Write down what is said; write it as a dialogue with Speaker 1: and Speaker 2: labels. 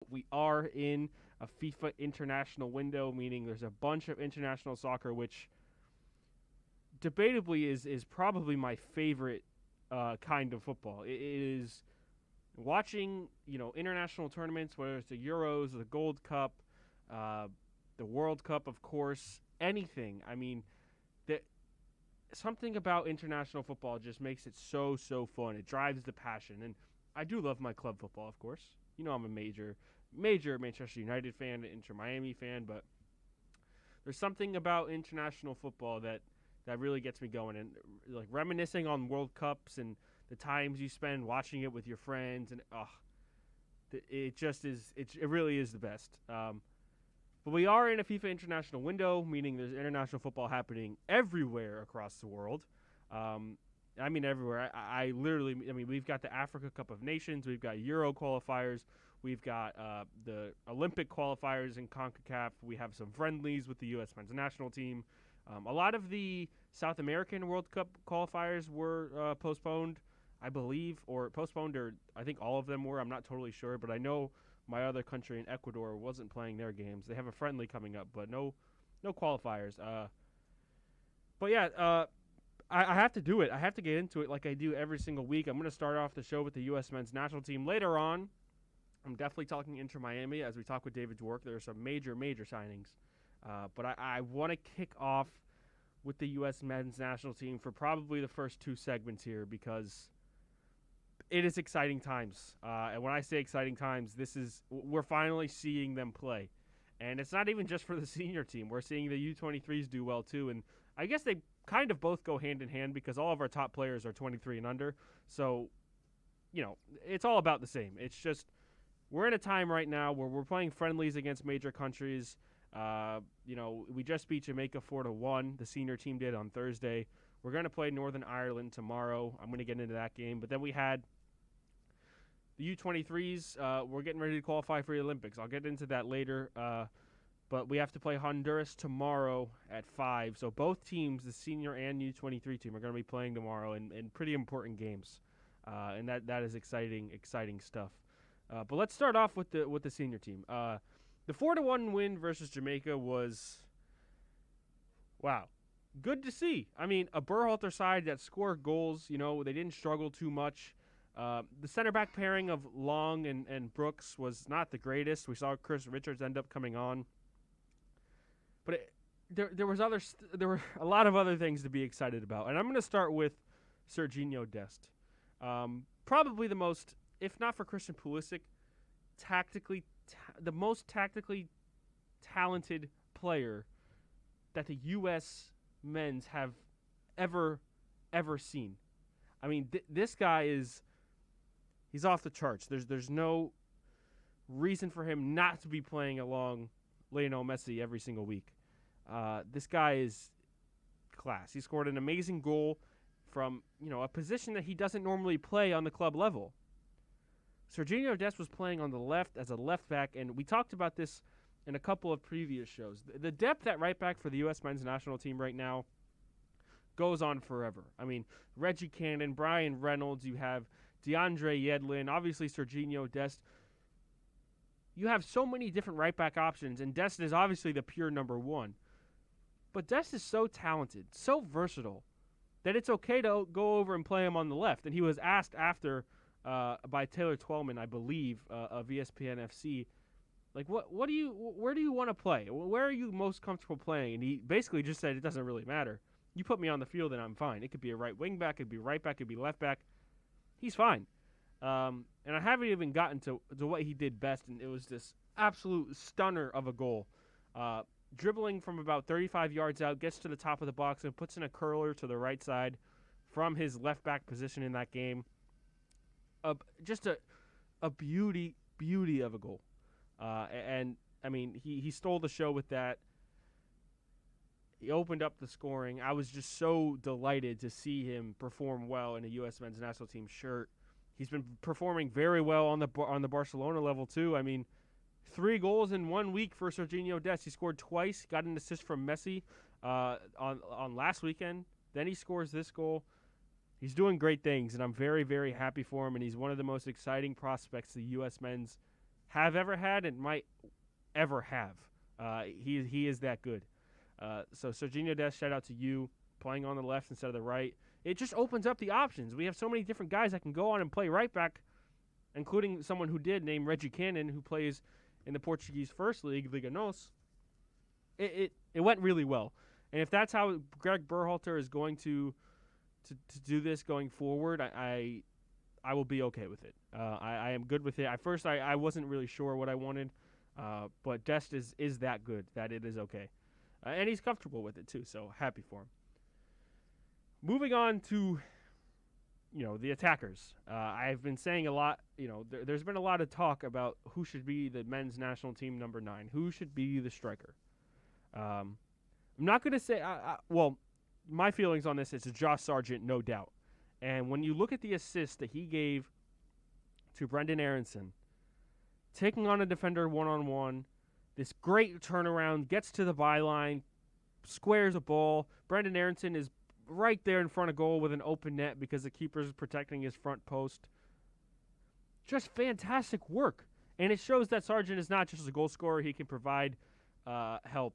Speaker 1: We are in a FIFA international window, meaning there's a bunch of international soccer, which debatably is probably my favorite kind of football. It is watching international tournaments, whether it's the Euros, the Gold Cup, uh, the World Cup, of course, anything. I mean, the, something about international football just makes it so fun. It drives the passion, and I do love my club football, of course. I'm a major Manchester United fan, Inter Miami fan, but there's something about international football that really gets me going, and like reminiscing on World Cups and the times you spend watching it with your friends, and it just is. It really is the best. But we are in a FIFA international window, meaning there's international football happening everywhere across the world. Um, I mean, everywhere. I literally, I mean, we've got the Africa Cup of Nations, we've got Euro qualifiers, we've got the Olympic qualifiers in CONCACAF, we have some friendlies with the U.S. men's national team. A lot of the South American World Cup qualifiers were postponed, I believe, or postponed, or I think all of them were. I'm not totally sure, but I know my other country in Ecuador wasn't playing their games. They have a friendly coming up, but no qualifiers. But yeah, I have to do it. I have to get into it like I do every single week. I'm going to start off the show with the U.S. men's national team. Later on, I'm definitely talking Inter Miami as we talk with David Dwork. There are some major signings. But I want to kick off with the U.S. men's national team for probably the first two segments here because it is exciting times. And when I say exciting times, we're finally seeing them play. And it's not even just for the senior team. We're seeing the U23s do well too. And I guess they kind of both go hand in hand because all of our top players are 23 and under. So, it's all about the same. It's just we're in a time right now where we're playing friendlies against major countries. We just beat Jamaica 4-1. The senior team did on Thursday. We're going to play Northern Ireland tomorrow. I'm going to get into that game. But then we had the U23s. We're getting ready to qualify for the Olympics. I'll get into that later. But we have to play Honduras tomorrow at 5. So both teams, the senior and U23 team, are going to be playing tomorrow in pretty important games. And that is exciting stuff. But let's start off with the senior team. The 4-1 win versus Jamaica was, wow, good to see. I mean, a Berhalter side that scored goals. They didn't struggle too much. The center back pairing of Long and Brooks was not the greatest. We saw Chris Richards end up coming on, but there were a lot of other things to be excited about. And I'm going to start with Serginho Dest, probably the most, if not for Christian Pulisic, the most tactically talented player that the U.S. men's have ever seen. I mean, this guy he's off the charts. There's no reason for him not to be playing along Lionel Messi every single week. This guy is class. He scored an amazing goal from a position that he doesn't normally play on the club level. Serginho Dest was playing on the left as a left back, and we talked about this in a couple of previous shows. The depth at right back for the U.S. men's national team right now goes on forever. I mean, Reggie Cannon, Brian Reynolds, you have DeAndre Yedlin, obviously Serginho Dest. You have so many different right back options, and Dest is obviously the pure number one. But Dest is so talented, so versatile, that it's okay to go over and play him on the left. And he was asked after by Taylor Twellman, I believe, of ESPN FC, like, where do you want to play? Where are you most comfortable playing? And he basically just said, it doesn't really matter. You put me on the field and I'm fine. It could be a right wing back, it could be right back, it could be left back. He's fine. And I haven't even gotten to what he did best, and it was this absolute stunner of a goal. Dribbling from about 35 yards out, gets to the top of the box and puts in a curler to the right side from his left back position in that game. Just a beauty of a goal. And I mean, he stole the show with that. He opened up the scoring. I was just so delighted to see him perform well in a U.S. men's national team shirt. He's been performing very well on the Barcelona level too. I mean, 3 goals in 1 week for Serginho Dest. He scored twice, got an assist from Messi on last weekend. Then he scores this goal. He's doing great things, and I'm very happy for him, and he's one of the most exciting prospects the U.S. men's have ever had and might ever have. He is that good. So Sergiño Dest, shout out to you, playing on the left instead of the right. It just opens up the options. We have so many different guys that can go on and play right back, including someone who did named Reggie Cannon, who plays in the Portuguese First League, Liga NOS. It went really well. And if that's how Greg Berhalter is going to do this going forward, I will be okay with it. I am good with it. At first, I wasn't really sure what I wanted, but Dest is that good that it is okay. And he's comfortable with it too, so happy for him. Moving on to, the attackers. I've been saying a lot, there's been a lot of talk about who should be the men's national team number 9, who should be the striker. I'm not going to say, my feelings on this is Josh Sargent, no doubt. And when you look at the assist that he gave to Brendan Aronson, taking on a defender one-on-one, this great turnaround, gets to the byline, squares a ball. Brendan Aronson is right there in front of goal with an open net because the keeper is protecting his front post. Just fantastic work. And it shows that Sargent is not just a goal scorer. He can provide help